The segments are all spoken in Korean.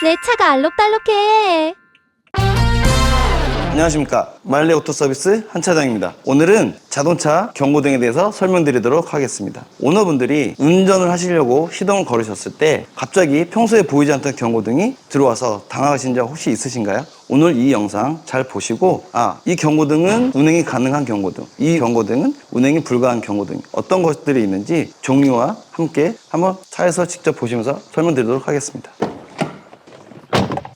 내 차가 알록달록해. 안녕하십니까. 마일리 오토 서비스 한차장입니다. 오늘은 자동차 경고등에 대해서 설명드리도록 하겠습니다. 오너분들이 운전을 하시려고 시동을 걸으셨을 때 갑자기 평소에 보이지 않던 경고등이 들어와서 당황하신 적 혹시 있으신가요? 오늘 이 영상 잘 보시고 이 경고등은 운행이 가능한 경고등, 이 경고등은 운행이 불가한 경고등, 어떤 것들이 있는지 종류와 함께 한번 차에서 직접 보시면서 설명드리도록 하겠습니다.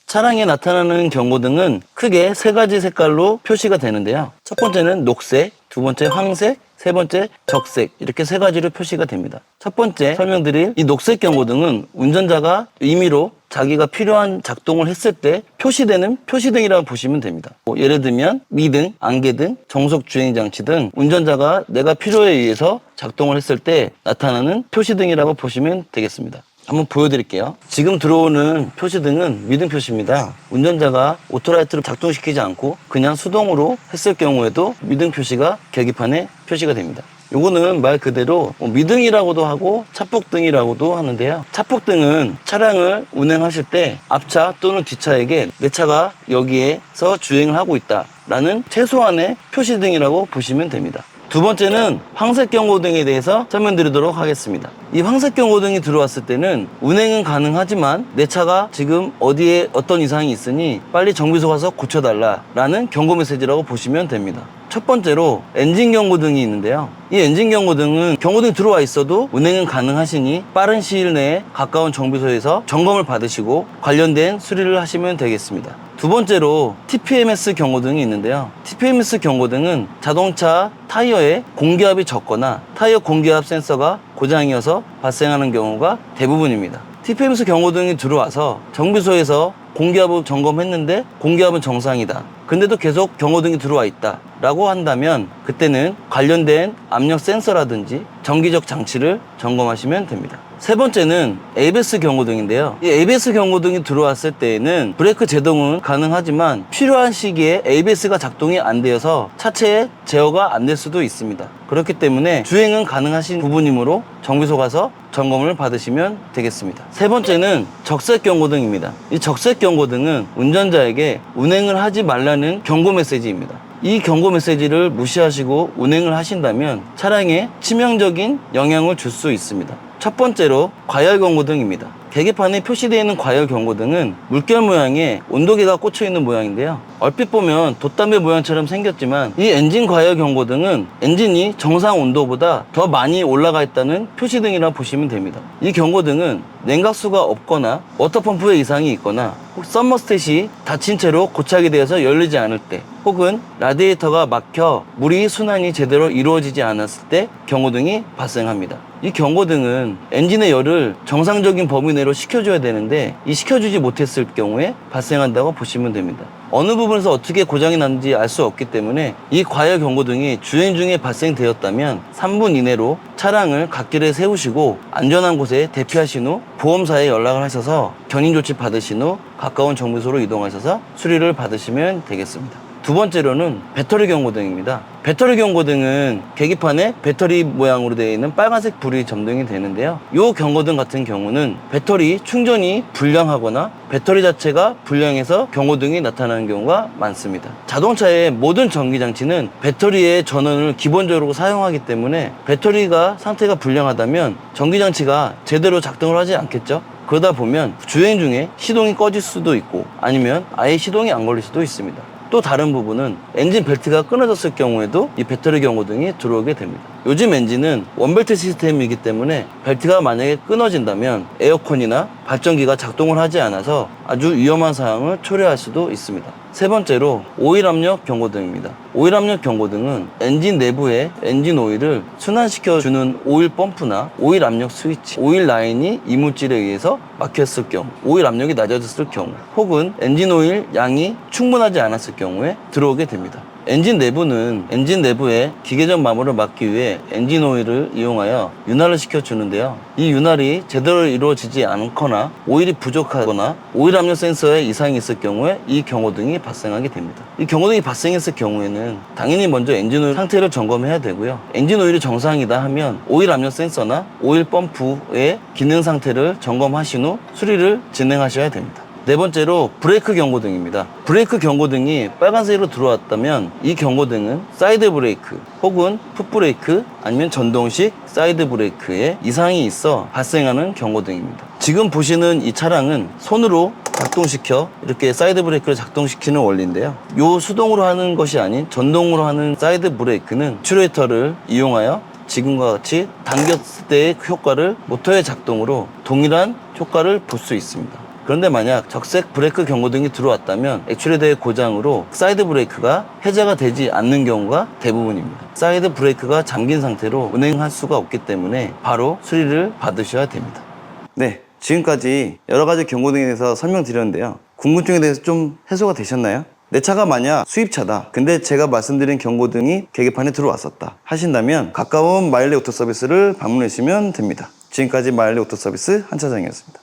차량에 나타나는 경고등은 크게 세 가지 색깔로 표시가 되는데요. 첫 번째는 녹색, 두 번째 황색, 세 번째 적색, 이렇게 세 가지로 표시가 됩니다. 첫 번째 설명드릴 이 녹색 경고등은 운전자가 임의로 자기가 필요한 작동을 했을 때 표시되는 표시등이라고 보시면 됩니다. 예를 들면 미등, 안개등, 정속 주행장치 등 운전자가 내가 필요에 의해서 작동을 했을 때 나타나는 표시등이라고 보시면 되겠습니다. 한번 보여드릴게요. 지금 들어오는 표시등은 미등 표시입니다. 운전자가 오토라이트를 작동시키지 않고 그냥 수동으로 했을 경우에도 미등 표시가 계기판에 표시가 됩니다. 요거는 말 그대로 미등이라고도 하고 차폭등이라고도 하는데요. 차폭등은 차량을 운행하실 때 앞차 또는 뒷차에게 내 차가 여기에서 주행을 하고 있다 라는 최소한의 표시등이라고 보시면 됩니다. 두 번째는 황색 경고등에 대해서 설명드리도록 하겠습니다. 이 황색 경고등이 들어왔을 때는 운행은 가능하지만 내 차가 지금 어디에 어떤 이상이 있으니 빨리 정비소 가서 고쳐달라 라는 경고 메시지라고 보시면 됩니다. 첫 번째로 엔진 경고등이 있는데요. 이 엔진 경고등은 경고등이 들어와 있어도 운행은 가능하시니 빠른 시일 내에 가까운 정비소에서 점검을 받으시고 관련된 수리를 하시면 되겠습니다. 두 번째로 TPMS 경고등이 있는데요. TPMS 경고등은 자동차 타이어에 공기압이 적거나 타이어 공기압 센서가 고장이어서 발생하는 경우가 대부분입니다. TPMS 경고등이 들어와서 정비소에서 공기압을 점검했는데 공기압은 정상이다. 근데도 계속 경고등이 들어와 있다 라고 한다면 그때는 관련된 압력 센서라든지 정기적 장치를 점검하시면 됩니다. 세 번째는 ABS 경고등인데요. 이 ABS 경고등이 들어왔을 때에는 브레이크 제동은 가능하지만 필요한 시기에 ABS가 작동이 안 되어서 차체에 제어가 안 될 수도 있습니다. 그렇기 때문에 주행은 가능하신 부분이므로 정비소 가서 점검을 받으시면 되겠습니다. 세 번째는 적색 경고등입니다. 이 적색 경고등은 운전자에게 운행을 하지 말라는 경고 메시지입니다. 이 경고 메시지를 무시하시고 운행을 하신다면 차량에 치명적인 영향을 줄 수 있습니다. 첫 번째로 과열 경고등입니다. 계기판에 표시되어 있는 과열 경고등은 물결 모양의 온도계가 꽂혀 있는 모양인데요. 얼핏 보면 돛담배 모양처럼 생겼지만 이 엔진 과열 경고등은 엔진이 정상 온도보다 더 많이 올라가 있다는 표시등이라 보시면 됩니다. 이 경고등은 냉각수가 없거나 워터펌프에 이상이 있거나 썸머스탯이 닫힌 채로 고착이 되어서 열리지 않을 때 혹은 라디에이터가 막혀 물이 순환이 제대로 이루어지지 않았을 때 경고등이 발생합니다. 이 경고등은 엔진의 열을 정상적인 범위 내로 식혀줘야 되는데 이 식혀주지 못했을 경우에 발생한다고 보시면 됩니다. 어느 부분에서 어떻게 고장이 났는지 알 수 없기 때문에 이 과열 경고등이 주행 중에 발생되었다면 3분 이내로 차량을 갓길에 세우시고 안전한 곳에 대피하신 후 보험사에 연락을 하셔서 견인 조치 받으신 후 가까운 정비소로 이동하셔서 수리를 받으시면 되겠습니다. 두 번째로는 배터리 경고등입니다. 배터리 경고등은 계기판에 배터리 모양으로 되어 있는 빨간색 불이 점등이 되는데요. 이 경고등 같은 경우는 배터리 충전이 불량하거나 배터리 자체가 불량해서 경고등이 나타나는 경우가 많습니다. 자동차의 모든 전기장치는 배터리의 전원을 기본적으로 사용하기 때문에 배터리가 상태가 불량하다면 전기장치가 제대로 작동을 하지 않겠죠. 그러다 보면 주행 중에 시동이 꺼질 수도 있고 아니면 아예 시동이 안 걸릴 수도 있습니다. 또 다른 부분은 엔진 벨트가 끊어졌을 경우에도 이 배터리 경고등이 들어오게 됩니다. 요즘 엔진은 원벨트 시스템이기 때문에 벨트가 만약에 끊어진다면 에어컨이나 발전기가 작동을 하지 않아서 아주 위험한 상황을 초래할 수도 있습니다. 세 번째로 오일 압력 경고등입니다. 오일 압력 경고등은 엔진 내부에 엔진 오일을 순환시켜주는 오일 펌프나 오일 압력 스위치, 오일 라인이 이물질에 의해서 막혔을 경우, 오일 압력이 낮아졌을 경우, 혹은 엔진 오일 양이 충분하지 않았을 경우에 들어오게 됩니다. 엔진 내부는 엔진 내부에 기계적 마모를 막기 위해 엔진 오일을 이용하여 윤활을 시켜주는데요. 이 윤활이 제대로 이루어지지 않거나 오일이 부족하거나 오일 압력 센서에 이상이 있을 경우에 이 경고등이 발생하게 됩니다. 이 경고등이 발생했을 경우에는 당연히 먼저 엔진 오일 상태를 점검해야 되고요. 엔진 오일이 정상이다 하면 오일 압력 센서나 오일 펌프의 기능 상태를 점검하신 후 수리를 진행하셔야 됩니다. 네 번째로 브레이크 경고등입니다. 브레이크 경고등이 빨간색으로 들어왔다면 이 경고등은 사이드 브레이크 혹은 풋브레이크 아니면 전동식 사이드 브레이크에 이상이 있어 발생하는 경고등입니다. 지금 보시는 이 차량은 손으로 작동시켜 이렇게 사이드 브레이크를 작동시키는 원리인데요. 요 수동으로 하는 것이 아닌 전동으로 하는 사이드 브레이크는 액추레이터를 이용하여 지금과 같이 당겼을 때의 효과를 모터의 작동으로 동일한 효과를 볼 수 있습니다. 그런데 만약 적색 브레이크 경고등이 들어왔다면 액추레이터의 고장으로 사이드 브레이크가 해제가 되지 않는 경우가 대부분입니다. 사이드 브레이크가 잠긴 상태로 운행할 수가 없기 때문에 바로 수리를 받으셔야 됩니다. 네, 지금까지 여러 가지 경고등에 대해서 설명드렸는데요. 궁금증에 대해서 좀 해소가 되셨나요? 내 차가 만약 수입차다. 근데 제가 말씀드린 경고등이 계기판에 들어왔었다 하신다면 가까운 마일리 오토 서비스를 방문해 주시면 됩니다. 지금까지 마일리 오토 서비스 한차장이었습니다.